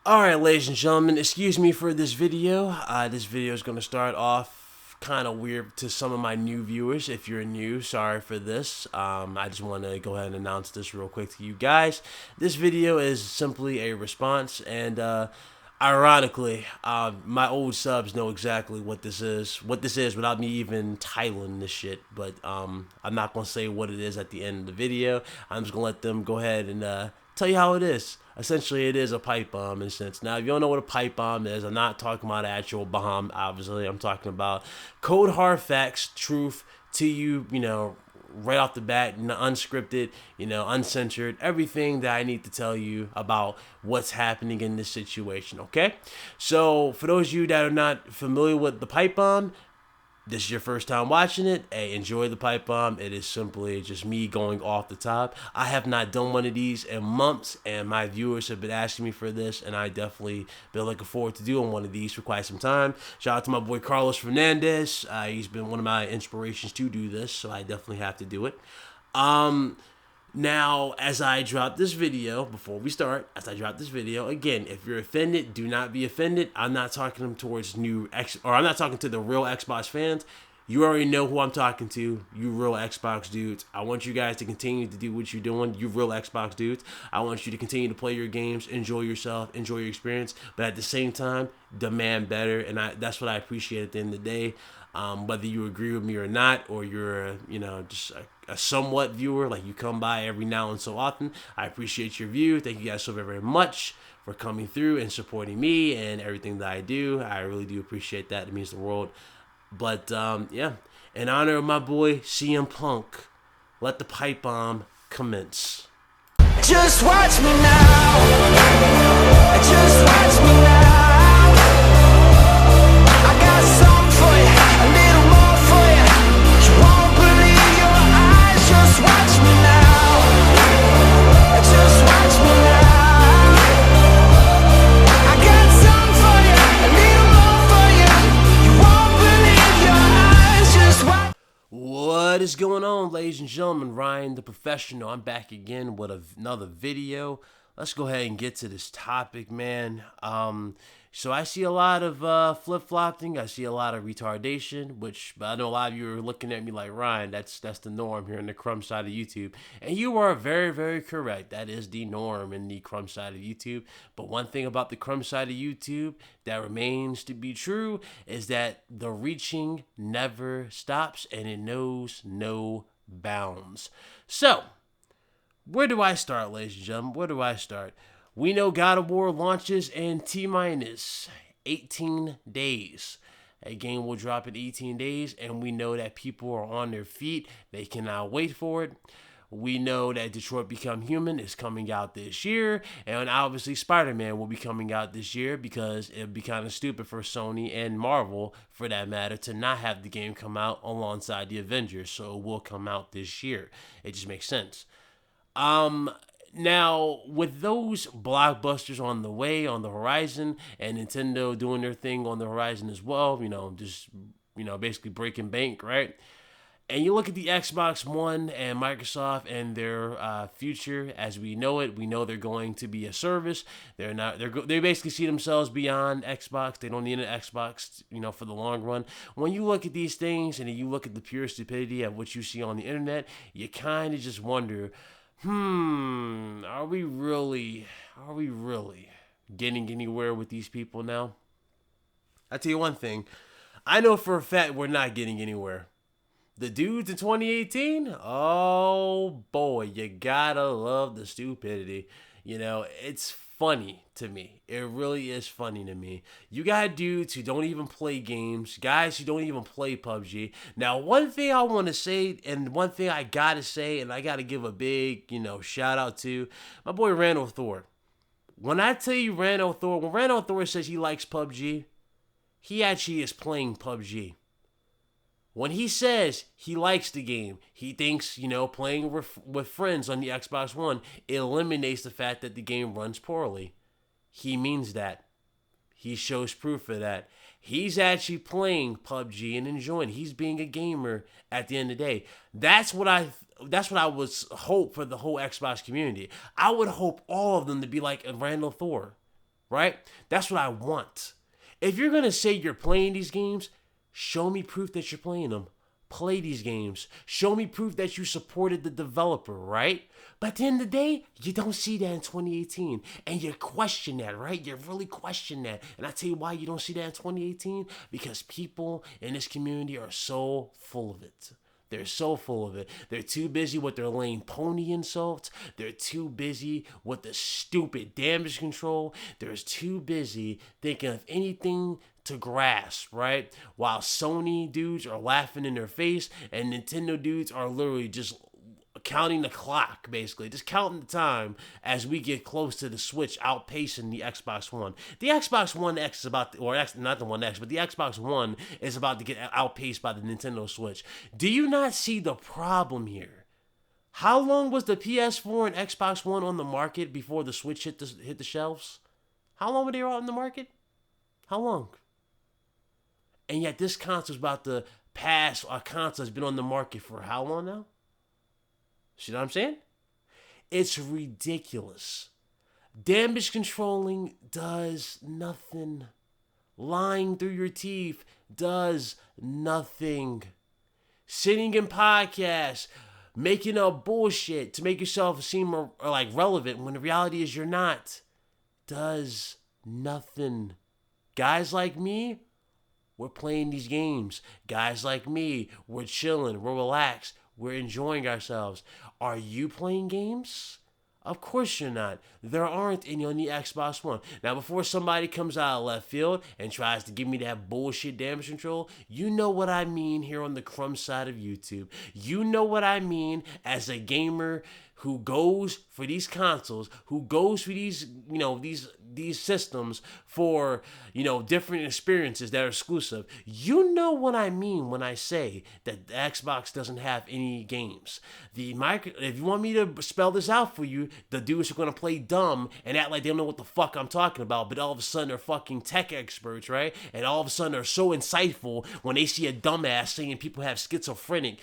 Alright, ladies and gentlemen, excuse me for this video. This video is going to start off kind of weird to some of my new viewers. If you're new, sorry for this. I just want to go ahead and announce this real quick to you guys. This video is simply a response, and ironically, my old subs know exactly what this is. What this is without me even titling this shit. But I'm not going to say what it is at the end of the video. I'm just going to let them go ahead and tell you how it is. Essentially, it is a pipe bomb in a sense. Now, if you don't know what a pipe bomb is, I'm not talking about actual bomb, obviously. I'm talking about cold hard facts, truth to you, right off the bat, unscripted, uncensored, everything that I need to tell you about what's happening in this situation, okay? So, for those of you that are not familiar with the pipe bomb, this is your first time watching it, hey, enjoy the pipe bomb. It is simply just me going off the top. I have not done one of these in months, and my viewers have been asking me for this, and I definitely been looking forward to doing one of these for quite some time. Shout out to my boy Carlos Fernandez. He's been one of my inspirations to do this, so I definitely have to do it. Now, as I drop this video, before we start, again, if you're offended, do not be offended. I'm not talking towards I'm not talking to the real Xbox fans. You already know who I'm talking to, you real Xbox dudes. I want you guys to continue to do what you're doing, you real Xbox dudes. I want you to continue to play your games, enjoy yourself, enjoy your experience, but at the same time, demand better, and that's what I appreciate at the end of the day. Whether you agree with me or not, or you're, just a somewhat viewer, like you come by every now and so often, I appreciate your view. Thank you guys so very, very much for coming through and supporting me and everything that I do. I really do appreciate that. It means the world. But, yeah, in honor of my boy CM Punk, let the pipe bomb commence. Just watch me now. Just watch me now. I got something for you, a little more for you. You won't believe your eyes. Just watch me now. Just watch me now. I got something for you, a little more for you. You won't believe your eyes. Just watch. What is going on, ladies and gentlemen? Ryan the Professional. I'm back again with another video. Let's go ahead and get to this topic, man. So I see a lot of flip-flopping. I see a lot of retardation, but I know a lot of you are looking at me like, Ryan, that's the norm here in the crumb side of YouTube. And you are very, very correct. That is the norm in the crumb side of YouTube. But one thing about the crumb side of YouTube that remains to be true is that the reaching never stops and it knows no bounds. So, where do I start, ladies and gentlemen? Where do I start? We know God of War launches in T-minus 18 days. A game will drop in 18 days, and we know that people are on their feet. They cannot wait for it. We know that Detroit Become Human is coming out this year, and obviously Spider-Man will be coming out this year because it would be kind of stupid for Sony and Marvel, for that matter, to not have the game come out alongside the Avengers, so it will come out this year. It just makes sense. Now, with those blockbusters on the way, on the horizon, and Nintendo doing their thing on the horizon as well, basically breaking bank, right? And you look at the Xbox One and Microsoft and their future as we know it. We know they're going to be a service. They basically see themselves beyond Xbox. They don't need an Xbox, for the long run. When you look at these things and you look at the pure stupidity of what you see on the internet, you kind of just wonder, are we really getting anywhere with these people now? I'll tell you one thing. I know for a fact we're not getting anywhere. The dudes in 2018, oh boy, you gotta love the stupidity. It's funny to me. It really is funny to me. You got dudes who don't even play games, guys who don't even play Pubg. Now, one thing I want to say, and one thing I gotta say, and I gotta give a big, shout out to my boy Randall Thor. When I tell you when Randall Thor says he likes Pubg, he actually is playing Pubg. When he says he likes the game, he thinks, playing with friends on the Xbox One eliminates the fact that the game runs poorly. He means that. He shows proof of that. He's actually playing Pubg and enjoying. He's being a gamer at the end of the day. That's what I was hope for the whole Xbox community. I would hope all of them to be like Randall Thor. right? That's what I want. If you're going to say you're playing these games, show me proof that you're playing them. Play these games. Show me proof that you supported the developer, right? But at the end of the day, you don't see that in 2018. And you question that, right? You really question that. And I tell you why you don't see that in 2018. Because people in this community are so full of it. They're so full of it. They're too busy with their lame pony insults. They're too busy with the stupid damage control. They're too busy thinking of anything to grasp, right? While Sony dudes are laughing in their face and Nintendo dudes are literally just counting the clock, basically. Just counting the time as we get close to the Switch outpacing the Xbox One. The Xbox One X is about, not the One X, but the Xbox One is about to get outpaced by the Nintendo Switch. Do you not see the problem here? How long was the PS4 and Xbox One on the market before the Switch hit the shelves? How long were they out in the market? How long? And yet this console's about to pass. Our console has been on the market for how long now? See what I'm saying? It's ridiculous. Damage controlling does nothing. Lying through your teeth does nothing. Sitting in podcasts, making up bullshit to make yourself seem like relevant when the reality is you're not, does nothing. Guys like me, we're playing these games. Guys like me, we're chilling, we're relaxed, we're enjoying ourselves. Are you playing games? Of course you're not. There aren't any on the Xbox One. Now, before somebody comes out of left field and tries to give me that bullshit damage control, you know what I mean here on the Crumb side of YouTube. You know what I mean as a gamer who goes for these consoles, who goes for these, these systems for, different experiences that are exclusive. You know what I mean when I say that the Xbox doesn't have any games. If you want me to spell this out for you, the dudes are going to play dumb and act like they don't know what the fuck I'm talking about, but all of a sudden they're fucking tech experts, right? And all of a sudden they're so insightful when they see a dumbass saying people have schizophrenia,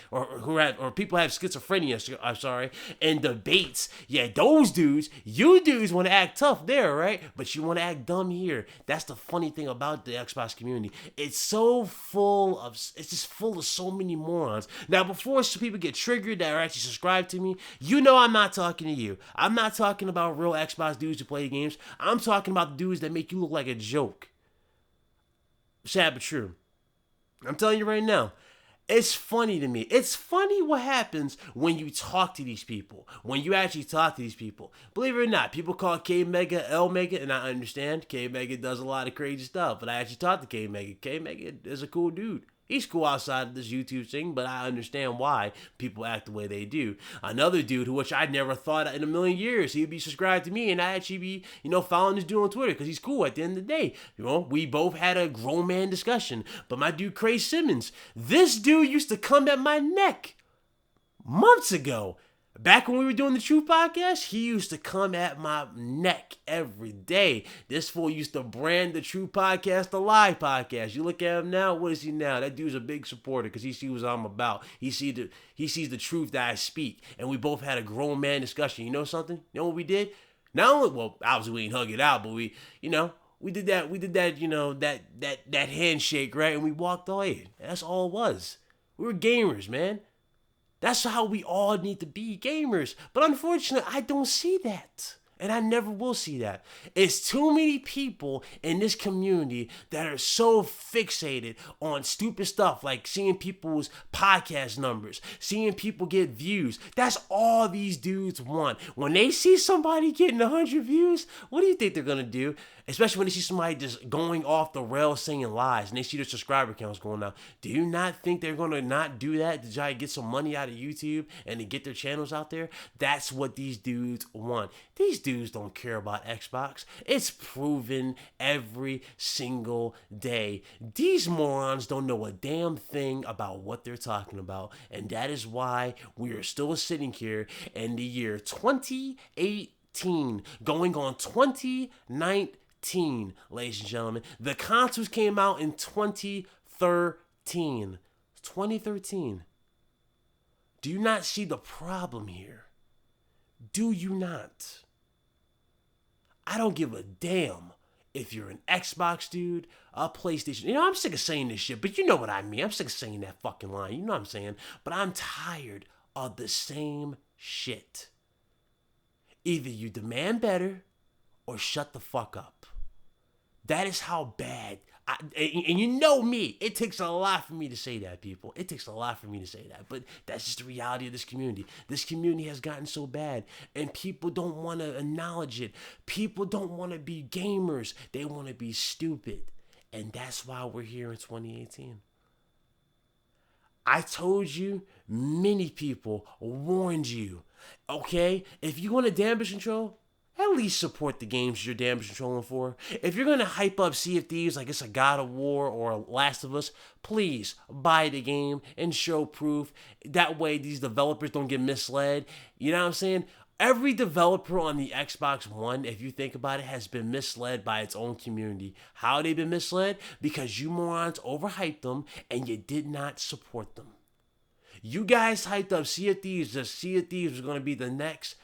and debates. Yeah, those dudes, you dudes want to act tough there, right? But you want to act dumb here. That's the funny thing about the Xbox community. It's just full of so many morons. Now, before some people get triggered that are actually subscribed to me, I'm not talking to you. I'm not talking about real Xbox dudes who play games. I'm talking about the dudes that make you look like a joke. Sad but true. I'm telling you right now. It's funny to me. It's funny what happens when you talk to these people. When you actually talk to these people. Believe it or not, people call K-Mega L-Mega, and I understand. K-Mega does a lot of crazy stuff, but I actually talked to K-Mega. K-Mega is a cool dude. He's cool outside of this YouTube thing, but I understand why people act the way they do. Another dude, which I never thought in a million years he'd be subscribed to me, and I actually be, following this dude on Twitter because he's cool at the end of the day. We both had a grown man discussion. But my dude, Craig Simmons, this dude used to come at my neck months ago. Back when we were doing the Truth Podcast, he used to come at my neck every day. This fool used to brand the Truth Podcast the Lie Podcast. You look at him now, what is he now? That dude's a big supporter because he sees what I'm about. He sees the truth that I speak. And we both had a grown man discussion. You know something? You know what we did? Not only, well, obviously we didn't hug it out, but we did that, that handshake, right? And we walked away. That's all it was. We were gamers, man. That's how we all need to be, gamers. But unfortunately, I don't see that. And I never will see that. It's too many people in this community that are so fixated on stupid stuff like seeing people's podcast numbers, seeing people get views. That's all these dudes want. When they see somebody getting 100 views, what do you think they're going to do? Especially when they see somebody just going off the rails saying lies and they see their subscriber counts going down. Do you not think they're going to not do that to try to get some money out of YouTube and to get their channels out there? That's what these dudes want. These dudes don't care about Xbox. It's proven every single day. These morons don't know a damn thing about what they're talking about. And that is why we are still sitting here in the year 2018, going on 2019. Ladies and gentlemen, the consoles came out in 2013. 2013. Do you not see the problem here? Do you not? I don't give a damn If you're an Xbox dude, a PlayStation, I'm sick of saying this shit, but you know what I mean. I'm sick of saying that fucking line. You know what I'm saying? But I'm tired of the same shit. Either you demand better or shut the fuck up. That is how bad. And you know me, it takes a lot for me to say that, people. It takes a lot for me to say that. But that's just the reality of this community. This community has gotten so bad, and people don't want to acknowledge it. People don't want to be gamers. They want to be stupid. And that's why we're here in 2018. I told you, many people warned you. Okay? If you want to damage control, at least support the games you're damage controlling for. If you're going to hype up Sea of Thieves like it's a God of War or a Last of Us, please buy the game and show proof. That way these developers don't get misled. You know what I'm saying? Every developer on the Xbox One, if you think about it, has been misled by its own community. How have they been misled? Because you morons overhyped them and you did not support them. You guys hyped up Sea of Thieves. The Sea of Thieves was going to be the next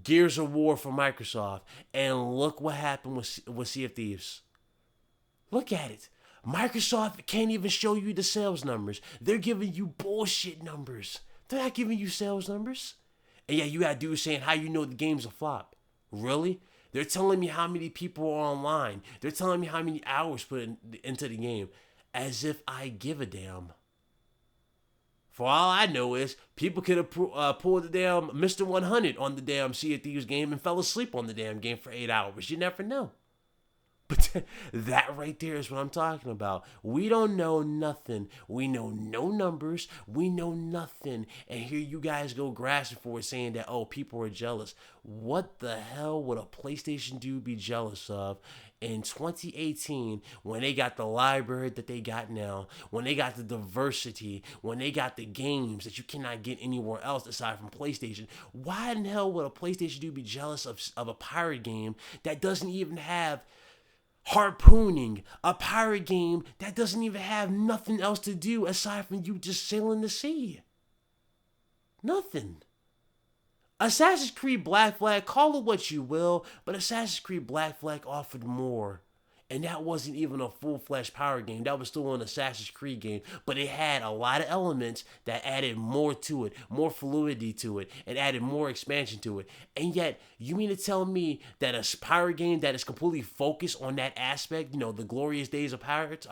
Gears of War for Microsoft. And look what happened with Sea of Thieves. Look at it. Microsoft can't even show you the sales numbers. They're giving you bullshit numbers. They're not giving you sales numbers. And yeah, you got dudes saying how you know the game's a flop. Really? They're telling me how many people are online. They're telling me how many hours put into the game. As if I give a damn. For all I know is, people could have pulled the damn Mr. 100 on the damn Sea of Thieves game and fell asleep on the damn game for 8 hours. You never know. But that right there is what I'm talking about. We don't know nothing. We know no numbers. We know nothing. And here you guys go grasping for it, saying that, oh, people are jealous. What the hell would a PlayStation dude be jealous of in 2018 when they got the library that they got now, when they got the diversity, when they got the games that you cannot get anywhere else aside from PlayStation? Why in the hell would a PlayStation dude be jealous of a pirate game that doesn't even have harpooning, a pirate game that doesn't even have nothing else to do aside from you just sailing the sea? Nothing. Assassin's Creed Black Flag, call it what you will, but Assassin's Creed Black Flag offered more. And that wasn't even a full-fledged pirate game. That was still an Assassin's Creed game. But it had a lot of elements that added more to it, more fluidity to it, and added more expansion to it. And yet, you mean to tell me that a pirate game that is completely focused on that aspect, the glorious days of pirates,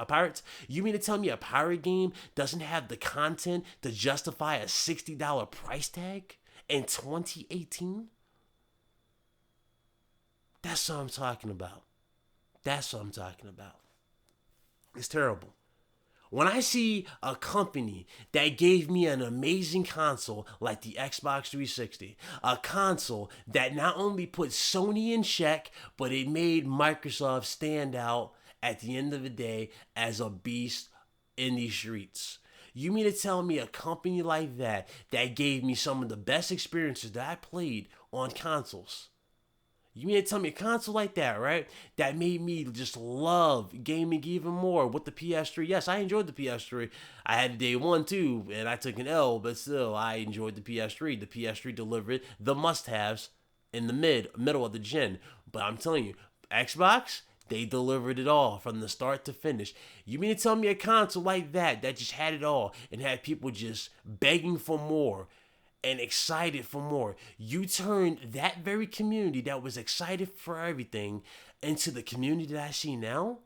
you mean to tell me a pirate game doesn't have the content to justify a $60 price tag in 2018? That's what I'm talking about. That's what I'm talking about. It's terrible. When I see a company that gave me an amazing console like the Xbox 360, a console that not only put Sony in check, but it made Microsoft stand out at the end of the day as a beast in these streets. You mean to tell me a company like that gave me some of the best experiences that I played on consoles? You mean to tell me a console like that, right? That made me just love gaming even more with the PS3. Yes, I enjoyed the PS3. I had day one too, and I took an L, but still, I enjoyed the PS3. The PS3 delivered the must-haves in the middle of the gen. But I'm telling you, Xbox, they delivered it all from the start to finish. You mean to tell me a console like that just had it all and had people just begging for more and excited for more? You turned that very community that was excited for everything into the community that I see now?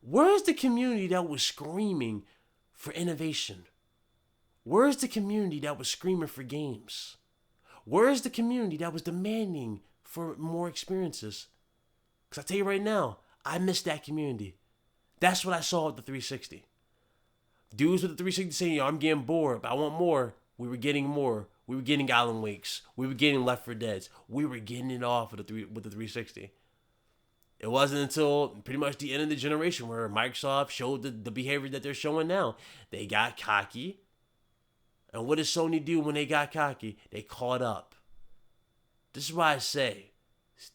Where's the community that was screaming for innovation? Where's the community that was screaming for games? Where's the community that was demanding for more experiences? Because I tell you right now, I miss that community. That's what I saw with the 360. Dudes with the 360 saying, I'm getting bored, but I want more. We were getting more. We were getting Alan Wakes. We were getting Left 4 Deads. We were getting it off with the 360. It wasn't until pretty much the end of the generation where Microsoft showed the behavior that they're showing now. They got cocky. And what did Sony do when they got cocky? They caught up. This is why I say,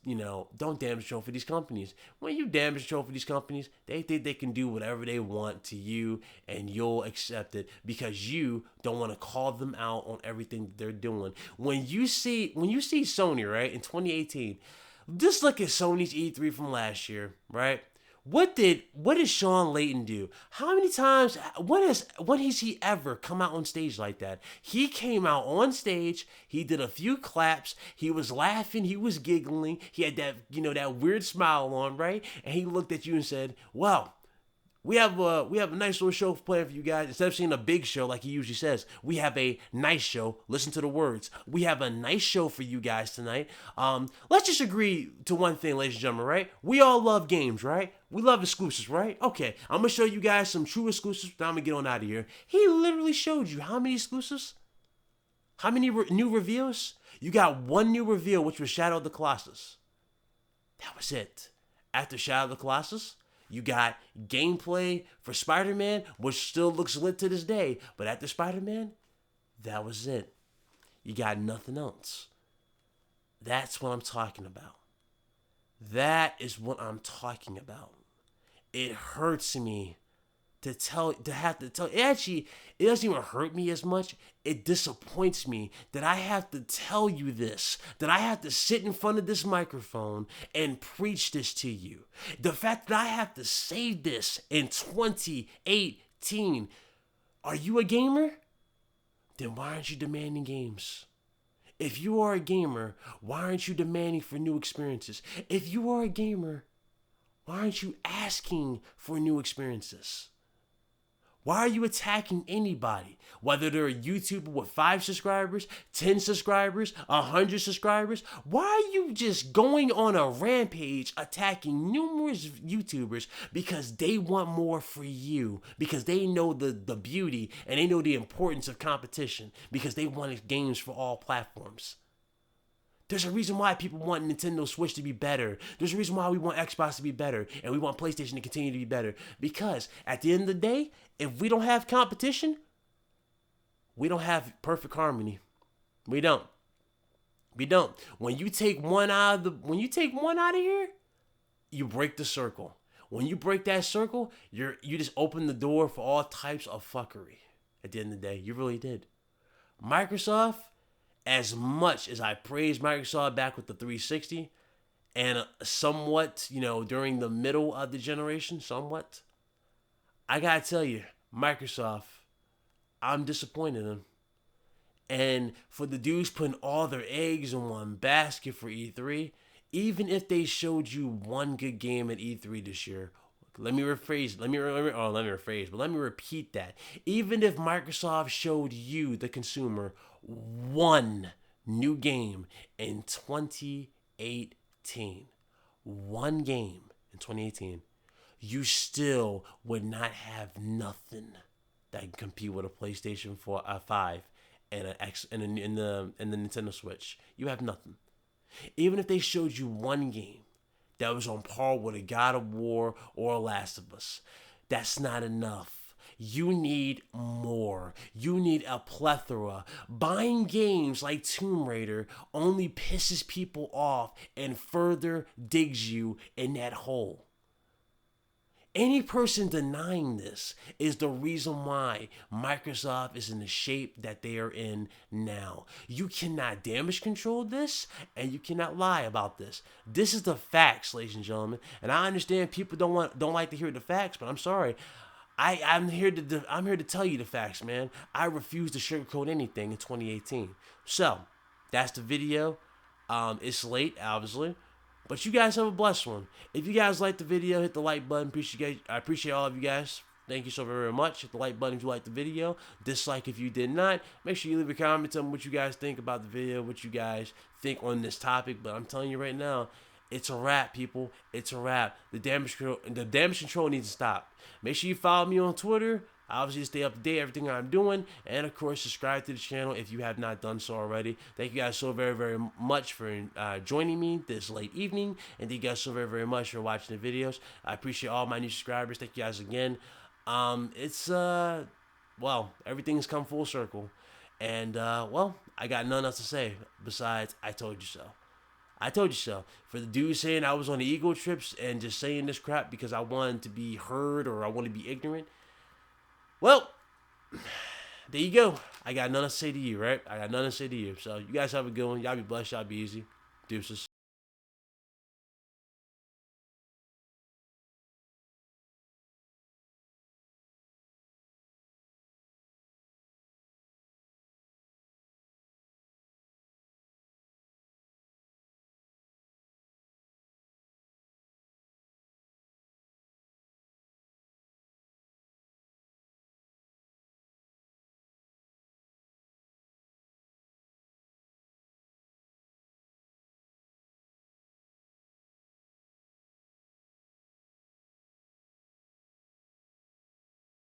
don't damage control for these companies. When you damage control for these companies, they think they can do whatever they want to you and you'll accept it because you don't want to call them out on everything that they're doing. When you see Sony, right, in 2018, Just look at Sony's E3 from last year, right? What did Sean Layton do? How many times? When has he ever come out on stage like that? He came out on stage. He did a few claps. He was laughing. He was giggling. He had that that weird smile on, right? And he looked at you and said, "Well, we have a nice little show planned for you guys. Instead of seeing a big show like he usually says, we have a nice show. Listen to the words. We have a nice show for you guys tonight. Let's just agree to one thing, ladies and gentlemen, right? We all love games, right? We love exclusives, right? Okay, I'm gonna show you guys some true exclusives. Now I'm gonna get on out of here. He literally showed you how many exclusives, how many new reveals. You got one new reveal, which was Shadow of the Colossus. That was it. After Shadow of the Colossus, you got gameplay for Spider-Man, which still looks lit to this day. But after Spider-Man, that was it. You got nothing else. That's what I'm talking about. That is what I'm talking about. It hurts me to have to tell. It doesn't even hurt me as much. It disappoints me that I have to tell you this, that I have to sit in front of this microphone and preach this to you. The fact that I have to say this in 2018. Are you a gamer? Then why aren't you demanding games? If you are a gamer, why aren't you demanding for new experiences? If you are a gamer, why aren't you asking for new experiences? Why are you attacking anybody? Whether they're a YouTuber with 5 subscribers, 10 subscribers, 100 subscribers, why are you just going on a rampage attacking numerous YouTubers because they want more for you, because they know the beauty and they know the importance of competition, because they want games for all platforms? There's a reason why people want Nintendo Switch to be better. There's a reason why we want Xbox to be better and we want PlayStation to continue to be better. Because at the end of the day, if we don't have competition, we don't have perfect harmony. We don't. When you take one out of here, you break the circle. When you break that circle, you just open the door for all types of fuckery. At the end of the day, you really did. Microsoft, as much as I praised Microsoft back with the 360 and somewhat, during the middle of the generation, I gotta tell you, Microsoft, I'm disappointed in them. And for the dudes putting all their eggs in one basket for E3, even if they showed you one good game at E3 this year, let me repeat that. Even if Microsoft showed you, the consumer, one new game in 2018, one game in 2018, you still would not have nothing that can compete with a PlayStation 5 and the Nintendo Switch. You have nothing. Even if they showed you one game that was on par with a God of War or a Last of Us, that's not enough. You need more. You need a plethora. Buying games like Tomb Raider only pisses people off and further digs you in that hole. Any person denying this is the reason why Microsoft is in the shape that they are in now. You cannot damage control this, and you cannot lie about this. This is the facts, ladies and gentlemen. And I understand people don't like to hear the facts, but I'm sorry. I'm here to tell you the facts, man. I refuse to sugarcoat anything in 2018. So that's the video. It's late, obviously. But you guys have a blessed one. If you guys like the video, hit the like button. I appreciate all of you guys. Thank you so very much. Hit the like button if you liked the video. Dislike if you did not. Make sure you leave a comment. Tell me what you guys think about the video. What you guys think on this topic. But I'm telling you right now, it's a wrap, people. It's a wrap. The damage control needs to stop. Make sure you follow me on Twitter. Obviously, stay up to date everything I'm doing. And, of course, subscribe to the channel if you have not done so already. Thank you guys so very, very much for joining me this late evening. And thank you guys so very, very much for watching the videos. I appreciate all my new subscribers. Thank you guys again. Everything's come full circle. And, I got nothing else to say besides I told you so. I told you so. For the dude saying I was on the ego trips and just saying this crap because I wanted to be heard or I want to be ignorant, well, there you go. I got nothing to say to you, right? I got nothing to say to you. So you guys have a good one. Y'all be blessed. Y'all be easy. Deuces.